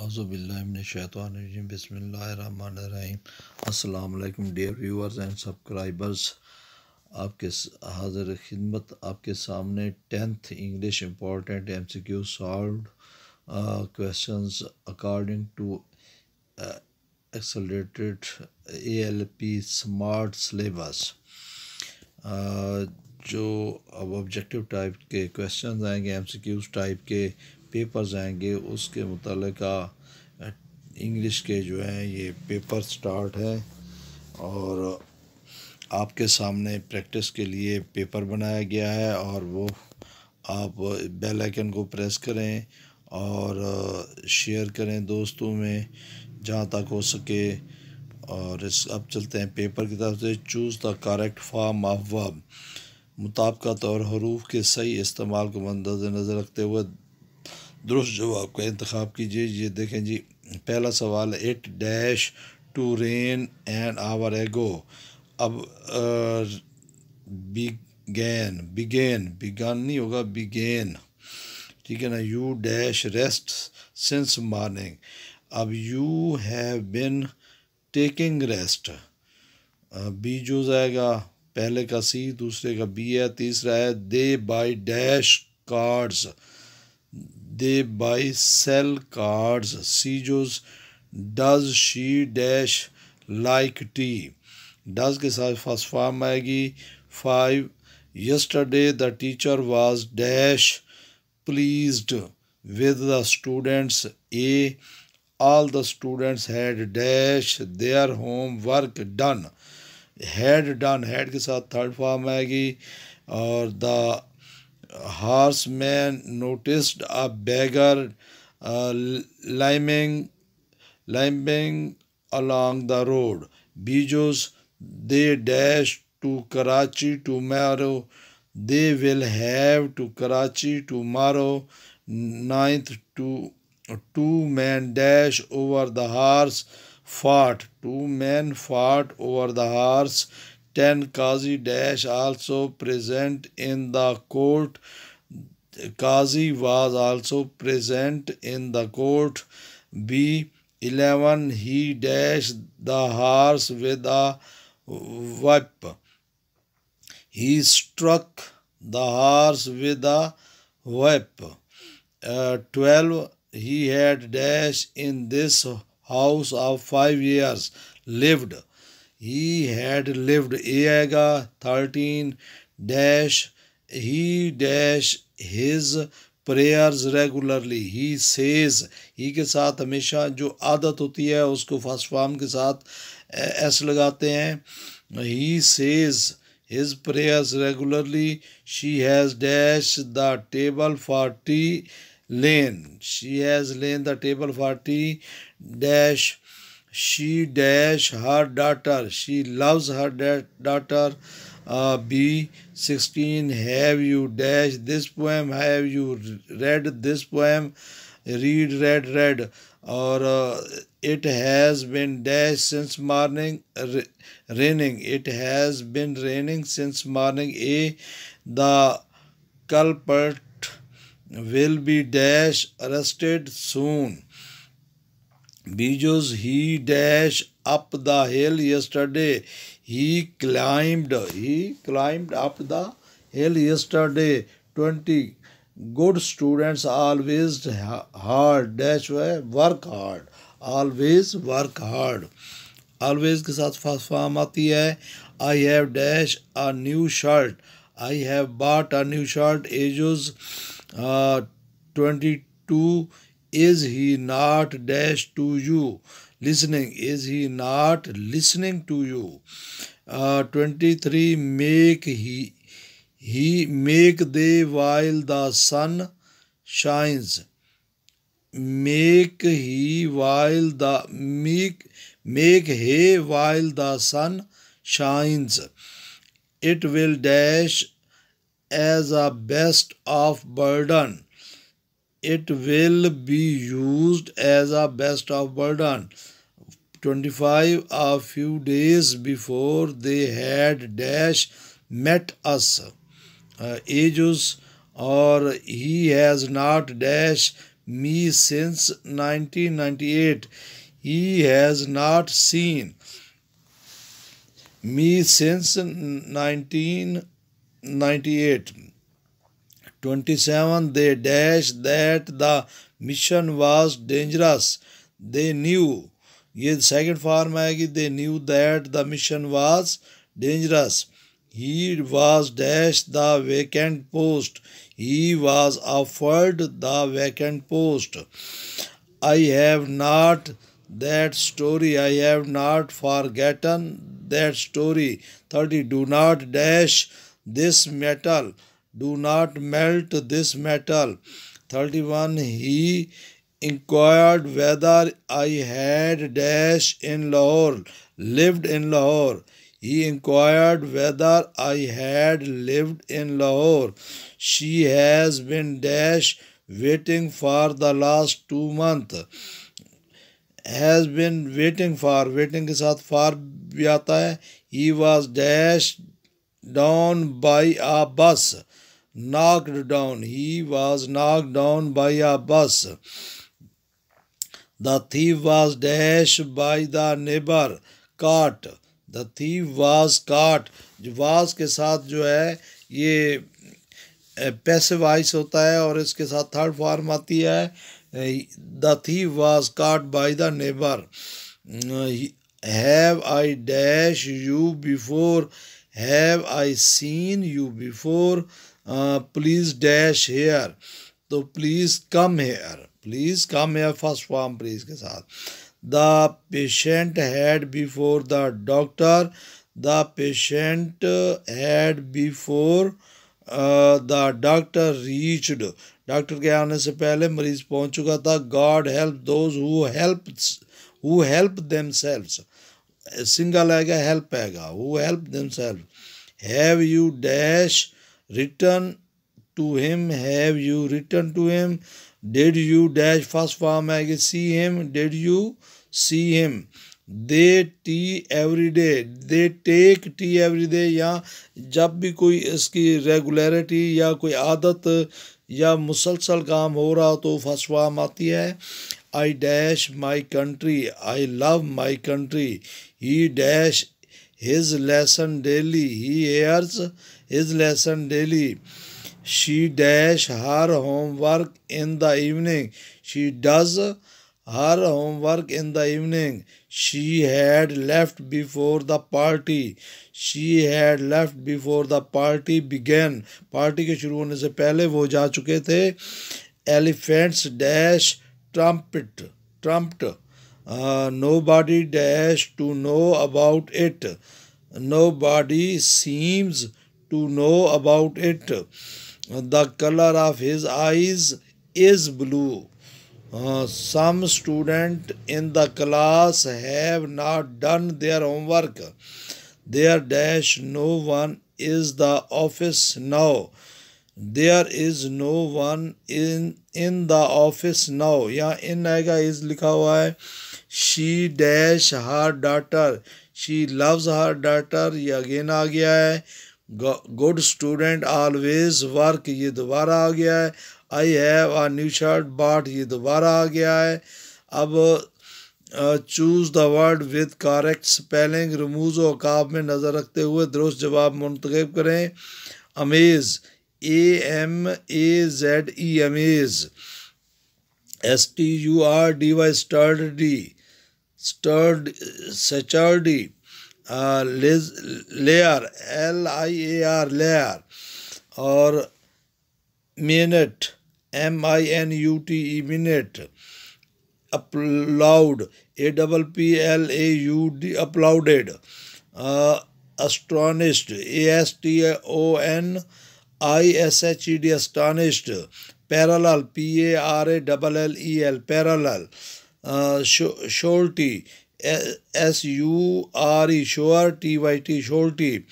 औज़ुबिल्लाहिमिनश्शैतानिर्रजीम बिस्मिल्लाहिर्रहमानिर्रहीम। अस्सलाम वालेकुम डियर व्यूअर्स एंड सब्सक्राइबर्स। आपके हाजिर खिदमत आपके सामने 10th English important MCQ solved questions according to accelerated ALP smart syllabus. जो अब ऑब्जेक्टिव टाइप के क्वेश्चंस आएंगे, MCQs टाइप के पेपर्स आएंगे, उसके मुतालिक इंग्लिश के जो हैं ये पेपर स्टार्ट है और आपके सामने प्रैक्टिस के लिए पेपर बनाया गया है। और वो आप बेल आइकन को प्रेस करें और शेयर करें दोस्तों में जहाँ तक हो सके। और अब चलते हैं पेपर की तरफ से। Choose the correct form of verb. मुताबिकत और हरूफ के सही इस्तेमाल को मद्देनज़र रखते हुए दुरुस्त जवाब का इंतखाब कीजिए। ये देखें जी, पहला सवाल, it dash to rain an hour ago. अब बिगैन बिगन नहीं होगा, बिगेन, ठीक है ना। You dash rest since morning. अब you have been taking rest. B choose आएगा, पहले का सी दूसरे का बी है, तीसरा है they buy dash cards. They buy sell cards. C choose does she dash like tea. Does के साथ फर्स्ट फॉर्म आएगी। 5 yesterday the teacher was dash pleased with the students. A, all the students had dash their homework done. Had के साथ third form आएगी। और the horseman noticed a beggar limping along the road. Bijos, they dash to Karachi tomorrow. They will have to Karachi tomorrow. 9th, two men dash over the horse fought. 2 men fought over the horse. 10 Qazi dash also present in the court. Qazi was also present in the court. B, 11 he dashed the horse with a whip. He struck the horse with a whip. 12 he had dash in this house of 5 years lived. He had lived. A आएगा। 13 dash he dash his prayers regularly. He says, he के साथ हमेशा जो आदत होती है उसको first form के साथ एस लगाते हैं। He says his prayers regularly. She has dashed the table for tea. Lain. She has lain the table for tea. Dash. She dash her daughter. She loves her daughter. B, 16 have you dash this poem? Have you read this poem? Read. Or it has been dash since morning raining. It has been raining since morning. A, the culprit will be dash arrested soon. Bijos, he dash up the hill yesterday. He climbed up the hill yesterday. 20 good students always hard dash work hard. Always work hard. Always के साथ first form आती है। I have dash a new shirt. I have bought a new shirt. Ages 22. Is he not dash to you? Listening. Is he not listening to you? 23. Make he make they while the sun shines. Make hay while the sun shines. It will dash as a best of burden. It will be used as a best of burden. 25. A few days before they had dash met us. Ages, or he has not dash me since 1998. He has not seen me since 1998. 27. They dashed that the mission was dangerous. They knew. ये second form आएगी. They knew that the mission was dangerous. He was dashed the vacant post. He was offered the vacant post. I have not that story. I have not forgotten that story. 30. Do not dash this metal. Do not melt this metal. 31. He inquired whether I had dash in Lahore, lived in Lahore. He inquired whether I had lived in Lahore. She has been dash waiting for the last 2 months. Has been waiting for, waiting के साथ for भी आता है. He was dashed down by a bus. Knocked down. He was knocked down by a bus. The thief was dashed by the neighbor. Caught. The thief was caught. जो was के साथ जो है ये पैसिव वॉइस होता है और इसके साथ थर्ड फॉर्म आती है. The thief was caught by the neighbor. Have I dashed you before? Have I seen you before? Please dash here. तो please come here. Please come here first form please के साथ. The patient had before the doctor. The patient had before the doctor reached. Doctor के आने से पहले मरीज पहुंच चुका था. God help those who help themselves. Single आएगा, help आएगा. Who help themselves. Have you dash written to him? Have you written to him? Did you dash first form आएगी see him. Did you see him? They tea every day. They take tea every day. या जब भी कोई इसकी regularity या कोई आदत या मुसलसल काम हो रहा तो फर्स्ट फॉर्म आती है. I dash my country. I love my country. He dash his lesson daily. He hears his lesson daily. She dash her homework in the evening. She does her homework in the evening. She had left before the party. She had left before the party began. Party के शुरू होने से पहले वो जा चुके थे. Elephants dash trumped. Nobody dash to know about it. Nobody seems to know about it. The color of his eyes is blue. Some students in the class have not done their homework. There dash no one is the office now. There is no one in the office now. यहाँ in आएगा is लिखा हुआ है. She dash her daughter. She loves her daughter. ये again आ गया है. Good student always work. ये दोबारा आ गया है. I have a new shirt bought. ये दोबारा आ गया है. अब choose the word with correct spelling. रमूज़ व औकाब में नज़र रखते हुए दुरुस्त जवाब मुंतखब करें. Amaze. AMAZE. Amaze. STURDY. Sturdy. Sturdy. Layer. LIAR. Layer. और minute. MINUTE. Minute. Applaud. APPLAUD. Applauded. Astonished. ASTONISHED. Astonished. Parallel. PARALLEL. Parallel. Surety. SURE. Sure. TYT. Surety.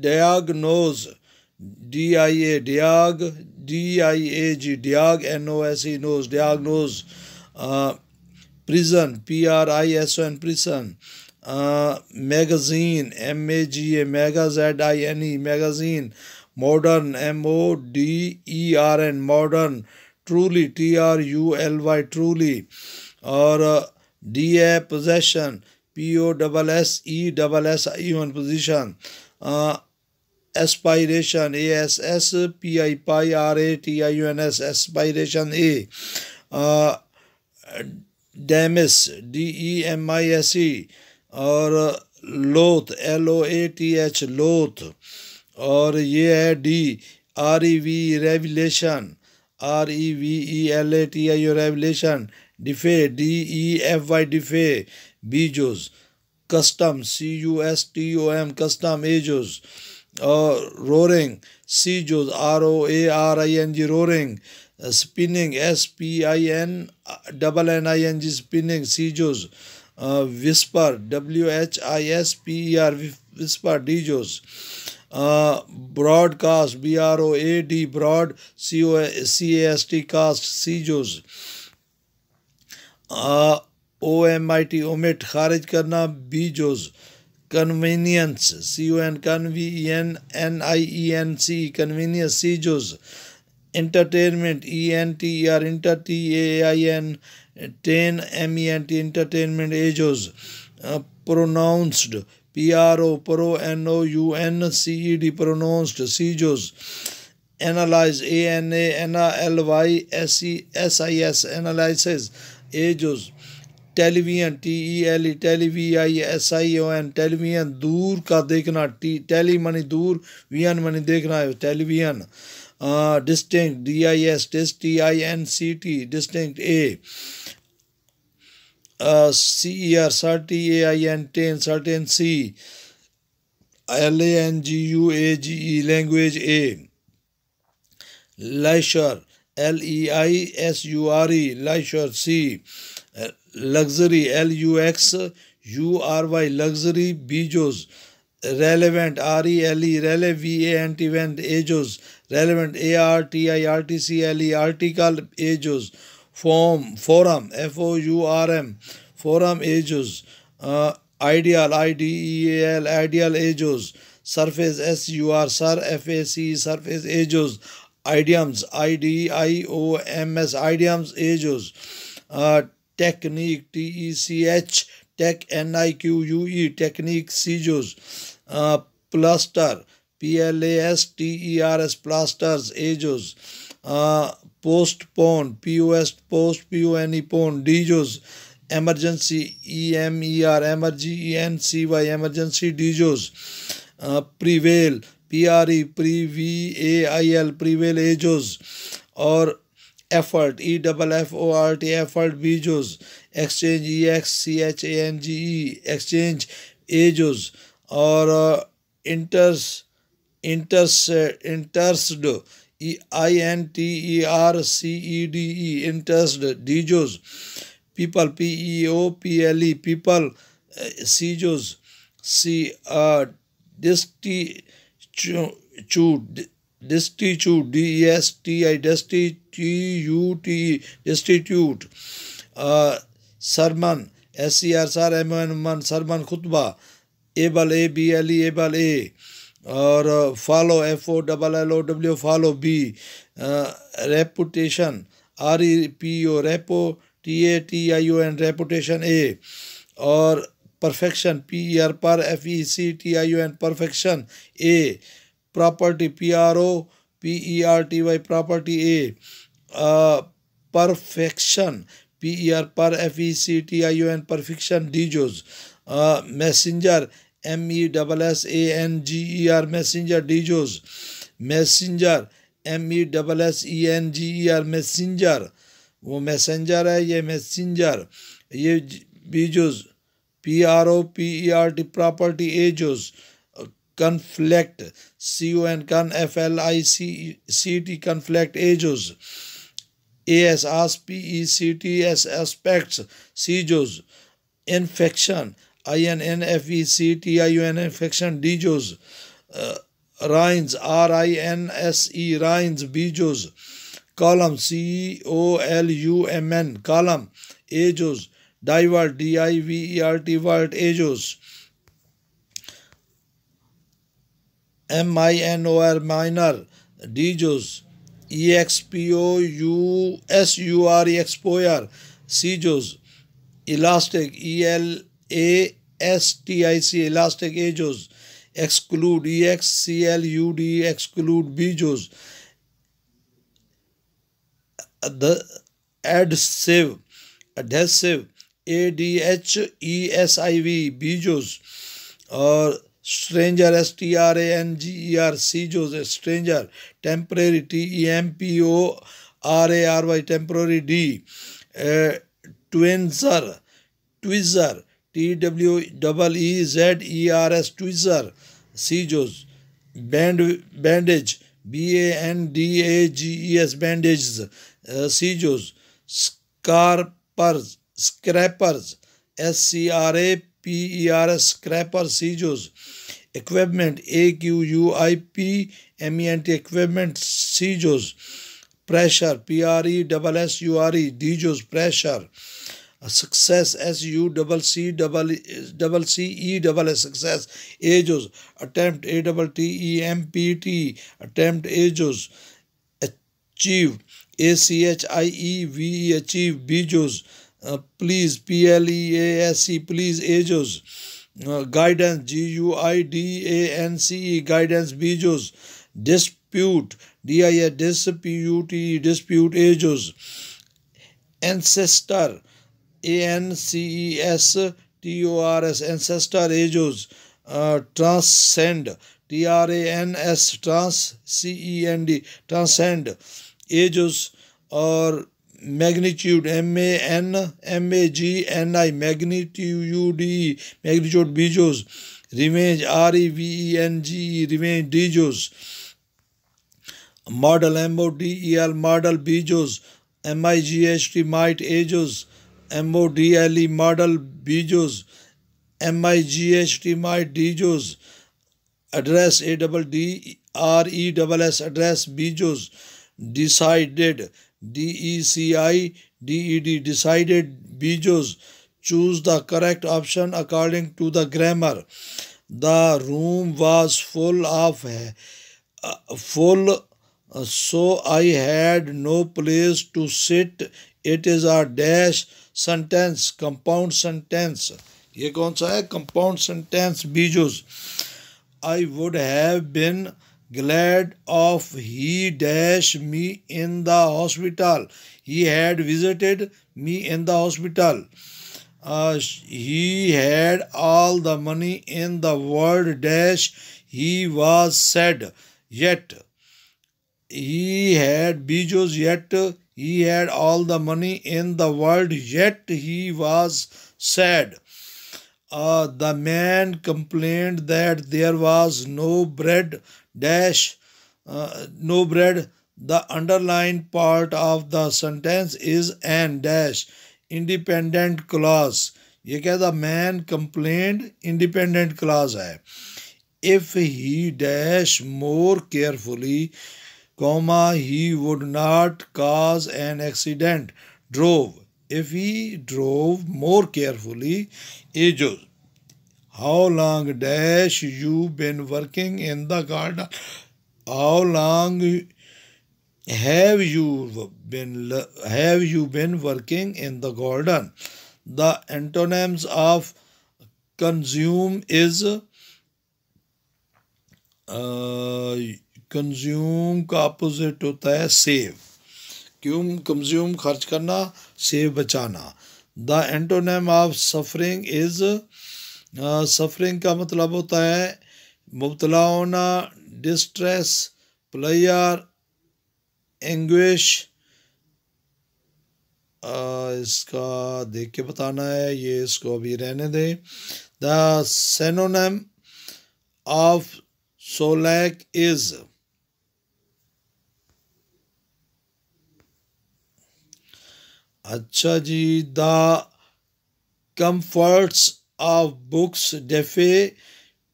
Diagnose. DIA. DIAG. NOSE. Nose. Diagnose. Prison. PRISON. Prison. magazine, MAGA, mega ZINE, magazine, modern, MODERN, modern, truly, TRULY, truly, or DA, possession, POSSESSION, position, uh, aspiration, ASSPIPRATIONS, aspiration, A, uh, demise, DEMISE, और लोथ, LOATH, लोथ, और ये है D, REV, revelation, REVELATI, revelation, defy, DEFY, defy, बीजोस, custom, CUSTOM, custom, ages, roaring, sejos, ROARING, roaring, spinning, SPINNING, spinning, sejos, whisper, WHISPER, whisper, dejos, broadcast, BROAD, broad, CAST, cast, sejos, OMIT, omit, खारिज करना, Bezos, convenience, CONVENIENCE, convenience, sejos, entertainment, ENTER, entertain, MENT, entertainment, ejos, pronounced, PRONOUNCED, pronounced, sejos, analyze, ANALYSES, analysis, ejos, television, TELE, TELEVISION, television, दूर का देखना, tele money दूर, vein money देखना है, television, distinct, DIST, distinct, A, CER, CERTAIN, certain, C, LANGUAGE, language, A, leisure, LEISURE, leisure, C, luxury, LUXURY, luxury, Bezos, relevant, RELE, relevant, event, ages, relevant, ARTICLE, article, ages, forum, FOURM, forum, ages, ideal, IDEAL, ideal, ages, surface, SUR, FAC, surface, ages, idioms, IDIOMS, idioms, ages, technique, TECH, tech, NIQUE, technique, sejos, plaster, PLASTERS, plasters, ages, postpone, PONE, pone, dejos, emergency, EMER, emergency, emergency, dejos, prevail, PREVAIL, prevail, ages, और effort, EFFORT, effort, Bezos, exchange, EXCHANGE, exchange, ages, और intersed, INTERCEDE, intersed, dejos, people, PEOPLE, people, sejos, destitute, destitute, destitute, sermon, SERMON, sermon, khutbah, able, ABLE, able, A, और follow, FOLLOW, follow, B, reputation, REPO, repo, TATION, reputation, A, और perfection, PER, per, FECTION, perfection, A, property, PROPERTY, property, A, perfection, PER, per, FECTION, perfection, dejos, messenger, MESSANGER, messenger, dejos, messenger, MESSENGER, messenger, वो messenger है, ये messenger, ये Bezos, PROPERT, property, ages, conflict, CONFLICT, conflict, ages, ASPECTS, aspects, sejos, infection, INFECTION, infection, dejos, rinds, RINSE, rinds, bijos, column, COLUMN, column, ages, Divert, DIVERT, vert, Aegis. MINOR, minor, Dejos. EXPOUSURE, expoyer, Sejos. Elastic, ELASTIC, elastic, Aegis. Exclude, EXCLUD, exclude, Bejos. The adhesive, ADHESIV, Bejos. और stranger, STRANGER, Sejos, stranger. Temporary, TEMPORARY, temporary, D. Twinzer, tweezer, TWEEZERS, tweezer, Sejos. Bandage, BANDAGES, bandages, Sejos. Scrapers, SCRAPERS, scrapers, Sejos. Equipment, AQUIPMENT, equipment, Sejos. Pressure, PRESSURE, Dejos, pressure. Success, SUCCESS, success, Aegis. Attempt, ATTEMPT, attempt, Aegis. Achieve, ACHIEVE, achieve, Bejos. Please, PLEASE, please, Aegis. Guidance, GUIDANCE, guidance, Bejos. Dispute, DISPUTE, dispute, Aegis. Ancestor, ANCESTORS, ancestor, Aegis. Transcend, TRANSCEND, transcend, Aegis. और magnitude, MAGNI, magnitude, magnitude, Bejos. Revenge, REVENGE, revenge, Dejos. Model, MODEL, model, Bejos. MIGHT, might, Aegis. MODELE, model, Bejos. MIGHT, might, Dejos. Address, ADDRESS, address, Bejos. Decided, DECIDED, decided, Bejos. Choose the correct option according to the grammar. The room was full, so I had no place to sit. It is a dash sentence, compound sentence. ये कौन सा है? Compound sentence, Bejos. I would have been glad of he dash me in the hospital. He had visited me in the hospital. He had all the money in the world dash he was sad. Yet he had, Bejos, yet he had all the money in the world, yet he was sad. The man complained that there was no bread dash, no bread. The underlined part of the sentence is an dash, independent clause. ये क्या? The man complained, independent clause है. If he dash more carefully, comma, he would not cause an accident. Drove. If he drove more carefully, Aegis. How long dash you been working in the garden? How long have you been working in the garden? The antonyms of consume is consume का opposite होता है save. Consume खर्च करना, save बचाना. The antonym of suffering is, suffering का मतलब होता है मुब्तला होना, डिस्ट्रेस, प्लेयर, एंग्विश. इसका देख के बताना है, ये इसको अभी रहने दें. द सिनोनिम ऑफ सोलैक इज, अच्छा जी, the comforts of books, defe,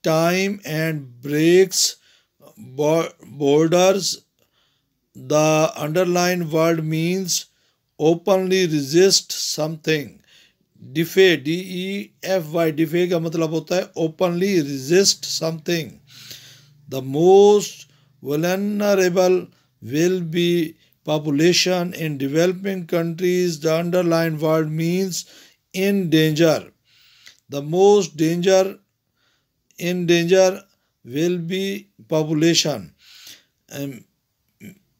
time and breaks, borders. The underlined word means openly resist something. डिफे, DEFY, डिफे का मतलब होता है openly resist something. The most vulnerable will be population in developing countries. The underlined word means in danger. The most in danger will be population.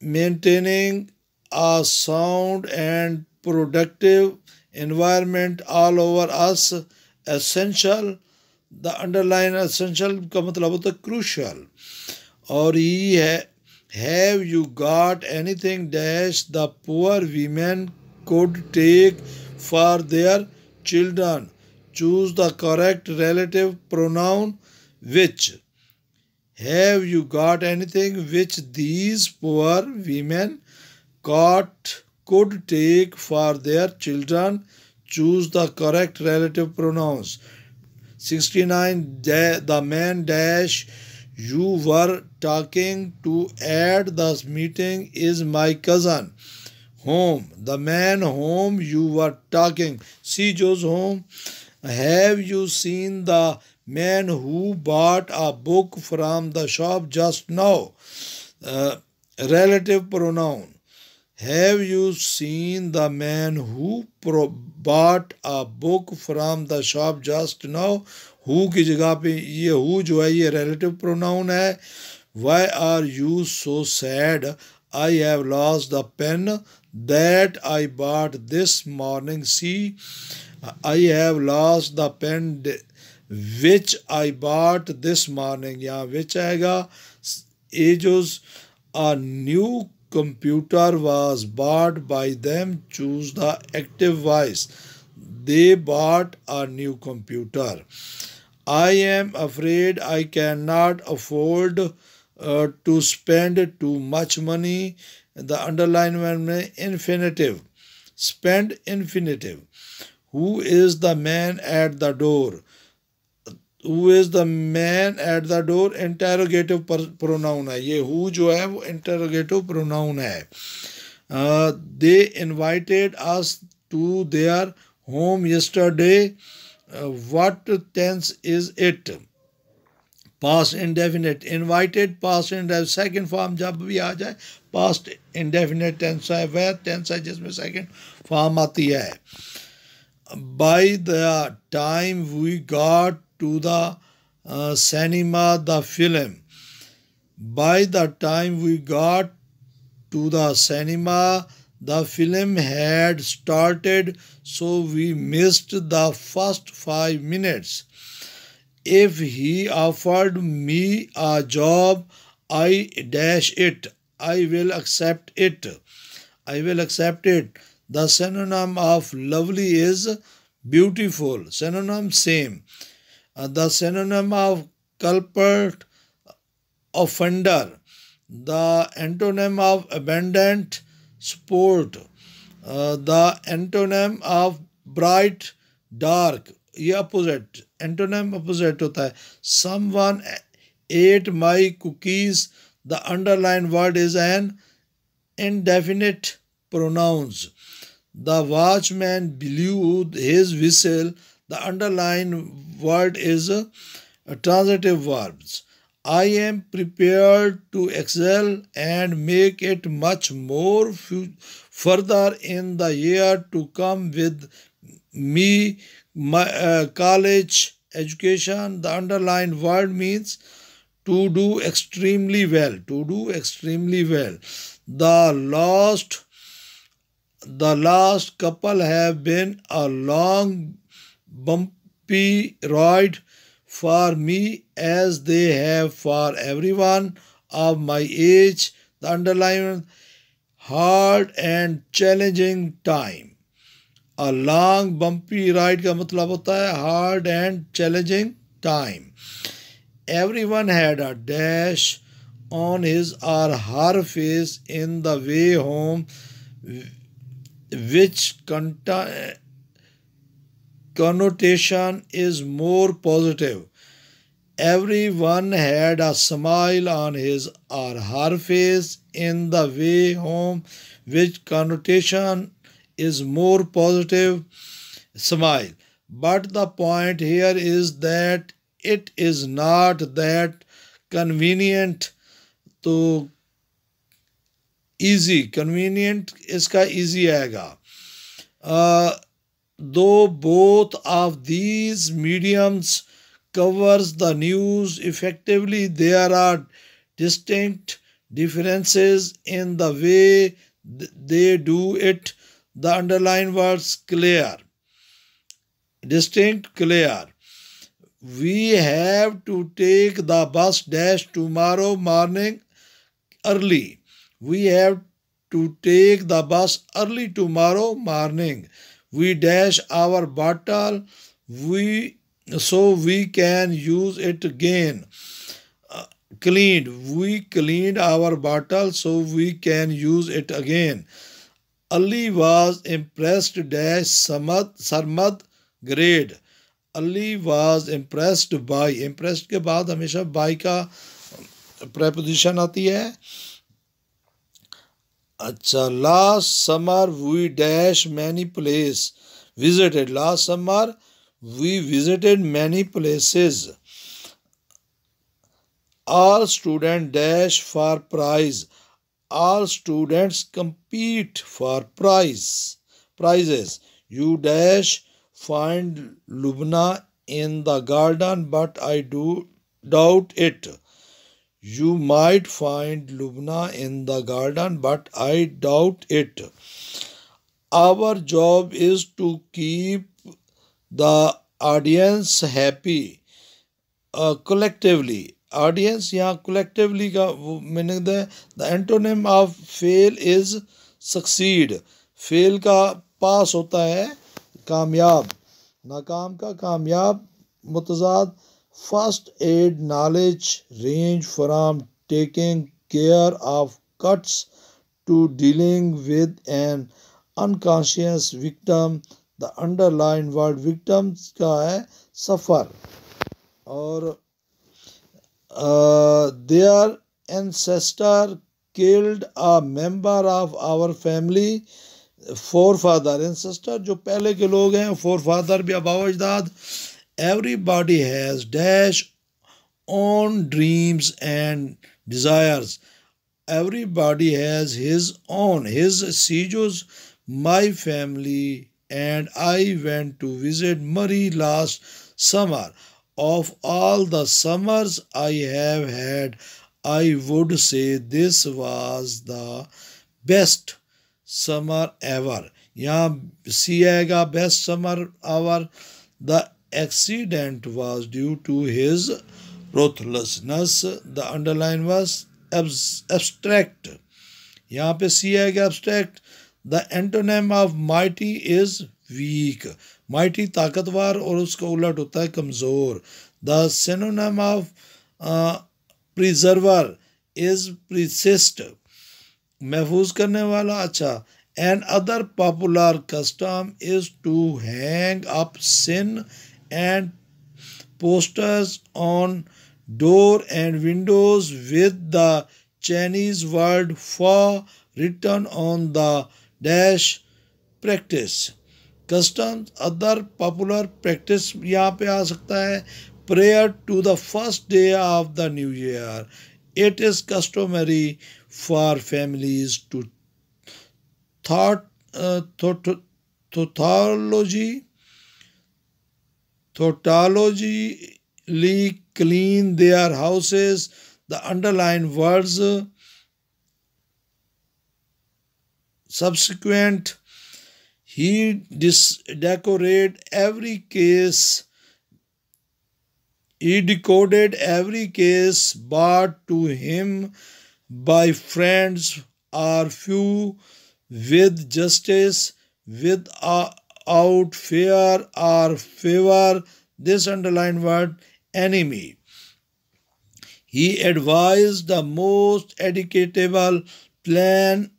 Maintaining a sound and productive environment all over us essential. The underline essential का मतलब होता है crucial. और ये है have you got anything dash the poor women could take for their children. Choose the correct relative pronoun which. Have you got anything which these poor women could take for their children? Choose the correct relative pronouns. 69. The man dash you were talking to at the meeting is my cousin. Home. The man whom you were talking. See Joe's home. Have you seen the man who bought a book from the shop just now? Relative pronoun. Have you seen the man who bought a book from the shop just now? Who की जगह पे ये who जो है ये relative pronoun है. Why are you so sad? I have lost the pen that I bought this morning. See, I have lost the pen which I bought this morning. यहाँ which आएगा. Ages a new computer was bought by them. Choose the active voice. They bought a new computer. I am afraid I cannot afford to spend too much money. The underline one infinitive. Spend infinitive. Who is the man at the door? Who is the man at the door? Interrogative pronoun है. ये who जो है वो interrogative pronoun है. They invited us to their home yesterday. What tense is it? Past indefinite. Invited past indefinite. Second form जब भी आ जाए past indefinite tense है. वह tense है जिसमें second form आती है. By the time we got to the cinema, the film. By the time we got to the cinema, the film had started, so we missed the first 5 minutes. If he offered me a job, I dash it. I will accept it. I will accept it. The synonym of lovely is beautiful. Synonym same. The synonym of culprit, offender. The antonym of abundant, sport. The antonym of bright, dark. ये opposite. Antonym opposite होता है. Someone ate my cookies. The underlined word is an indefinite pronouns. The watchman blew his whistle. The underlined word is transitive verbs. I am prepared to excel and make it much more further in the year to come with me. My college education. The underlined word means to do extremely well. To do extremely well. The last couple have been a long, bumpy ride for me as they have for everyone of my age. The underline hard and challenging time. A long, bumpy ride का मतलब होता है hard and challenging time. Everyone had a dash on his or her face in the way home, which connotation is more positive. Everyone had a smile on his or her face in the way home, which connotation is more positive. smile. But the point here is that it is not that convenient to easy. Convenient इसका easy आएगा. Though both of these mediums covers the news effectively, there are distinct differences in the way they do it. The underlined words clear, distinct, clear. We have to take the bus dash tomorrow morning early. We have to take the bus early tomorrow morning. We dash our bottle so we can use it again. Cleaned. We cleaned our bottle so we can use it again. Ali was impressed dash Sarmad grade. Ali was impressed by. Impressed के बाद हमेशा by का preposition आती है. अच्छा, last summer we dash many places visited. Last summer we visited many places. All students dash for prize. All students compete for prizes. You dash find Lubna in the garden, but I do doubt it. You might find Lubna in the garden, but I doubt it. Our job is to keep the audience happy. Collectively. Audience यहाँ collectively का meaning the antonym of fail is succeed. Fail का पास होता है कामयाब. नाकाम का कामयाब. मुतजाद. First aid knowledge range from taking care of cuts to dealing with an unconscious victim. The underlined word victims का है suffer. और their ancestor killed a member of our family. Forefather, ancestor जो पहले के लोग हैं, forefather भी आबा अजदाद. Everybody has dash own dreams and desires. Everybody has his own. His Sijus, my family and I went to visit Murray last summer. Of all the summers I have had, I would say this was the best summer ever. यहाँ सी आएगा best summer ever. The accident was due to his ruthlessness. The underline was abstract. यहाँ पे सी आएगा abstract. The antonym of mighty is weak. Mighty ताकतवर और उसका उलट होता है कमज़ोर. The synonym of preserver is persist. महफूज करने वाला. अच्छा. An other popular custom is to hang up sin and posters on door and windows with the Chinese word for written on the dash practice. Customs, other popular practice यहाँ पे आ सकता है. Prayer to the first day of the new year. It is customary for families to thoughtfully clean their houses. The underlined words subsequent. He decorated every case. He decoded every case brought to him by friends or few with justice, without fear or favor. This underlined word enemy. He advised the most equitable plan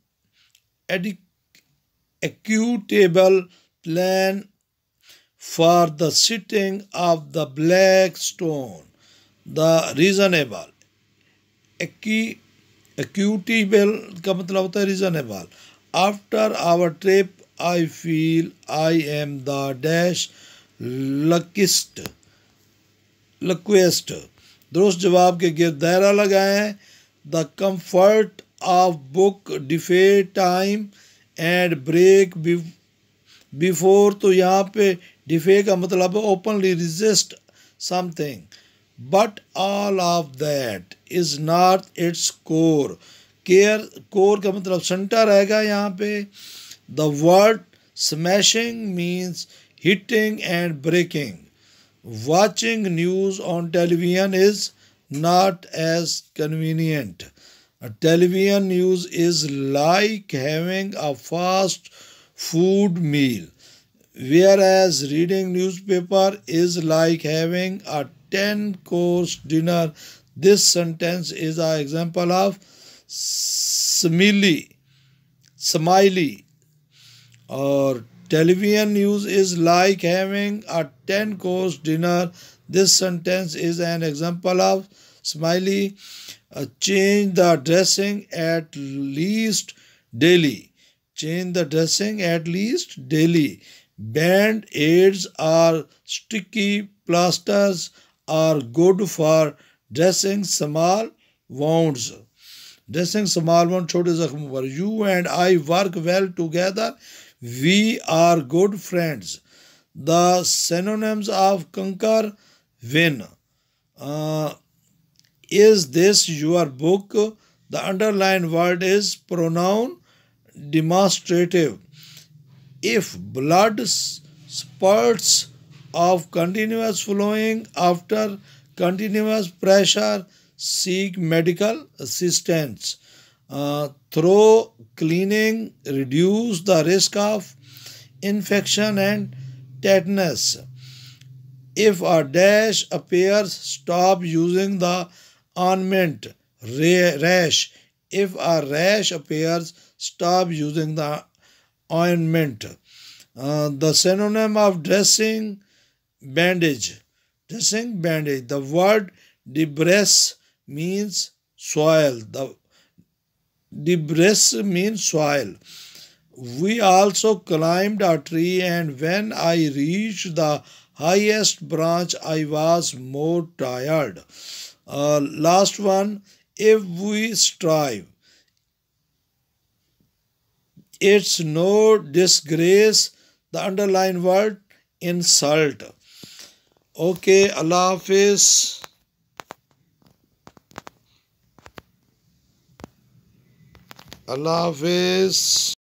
for the sitting of the black stone. The reasonable. Equitable का मतलब होता है reasonable. After our trip, I feel I am the dash luckiest. दुरुस्त जवाब के गिर्द दायरा लगाएं. The comfort of book defy time and break before. तो यहाँ पे डिफे का मतलब है openly resist something. But all of that is not its core. core का मतलब सेंटर रहेगा यहाँ पे. The word smashing means hitting and breaking. Watching news on television is not as convenient. A television news is like having a fast food meal, whereas reading newspaper is like having a 10-course dinner. This sentence is an example of smiley, or television news is like having a 10-course dinner. This sentence is an example of smiley. Change the dressing at least daily. Change the dressing at least daily. Band-aids or sticky plasters are good for dressing small wounds. Dressing small wounds, छोटे जख्म पर. You and I work well together. We are good friends. The synonyms of conquer, win. Is this your book? The underlined word is pronoun demonstrative. If blood spurts of continuous flowing after continuous pressure, seek medical assistance. Through cleaning, reduce the risk of infection and tetanus. If a dash appears, stop using the ointment. Rash. If a rash appears, stop using the ointment. The synonym of dressing, bandage. Dressing, bandage. The word debris means soil. Debris means soil. We also climbed a tree, and when I reached the highest branch, I was more tired. Last one, if we strive. It's no disgrace. The underlined word, insult. Okay, Allah Hafiz. Allah Hafiz.